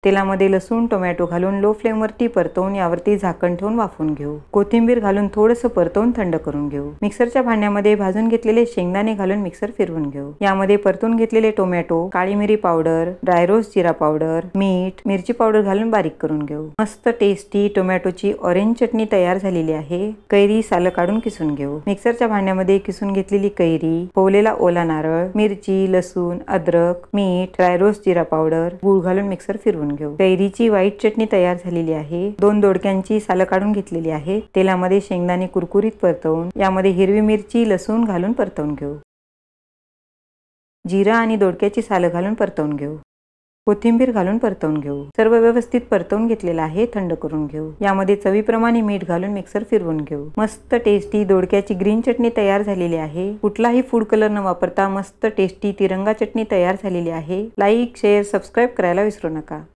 तेलामध्ये लसूण टोमॅटो घालून लो फ्लेमवरती परतवून यावरती झाकण ठेवून वाफवून घेऊ। कोथिंबीर घालून थोडंसं परतवून थंड करून घेऊ। मिक्सरच्या भांड्यामध्ये भाजून घेतलेले शेंगदाणे घालून मिक्सर फिरवून घेऊ। यामध्ये परतून घेतलेले टोमॅटो, काळी मिरी पावडर, ड्राय रोस्ट जिरा पावडर, मीठ, मिरची पावडर घालून बारीक करून घेऊ। मस्त टेस्टी टोमॅटोची ऑरेंज चटणी तयार झालेली आहे। कैरी साल काढून किसून घेऊ। मिक्सरच्या भांड्यामध्ये किसून घेतलेली कैरी, पोवलेला ओला नारळ, मिरची, लसूण, अद्रक, मीठ, ड्राय रोस्ट जिरा पावडर, गूळ घालून मिक्सर फिरवून घेऊ। कैरीची व्हाईट चटणी तयार झालेली आहे। 2 दोडक्यांची साल काढून घेतलेली आहे। तेलामध्ये शेंगदाणे कुरकुरीत परतवून यामध्ये हिरवी मिरची, लसूण घालून परतवून घेऊ। जिरा आणि दोडक्याची साल घालून परतवून घेऊ। कोथिंबीर घालून परतवून घेऊ। सर्व व्यवस्थित परतवून घेतलेला आहे। थंड करून घेऊ। यामध्ये चवीप्रमाणे मीठ घालून मिक्सर फिरवून घेऊ। मस्त टेस्टी दोडक्याची ग्रीन चटणी तयार झालेली आहे। कुठलाही फूड कलर न वापरता मस्त टेस्टी तिरंगा चटणी तयार झालेली आहे। लाईक, शेअर, सबस्क्राईब करायला विसरू नका।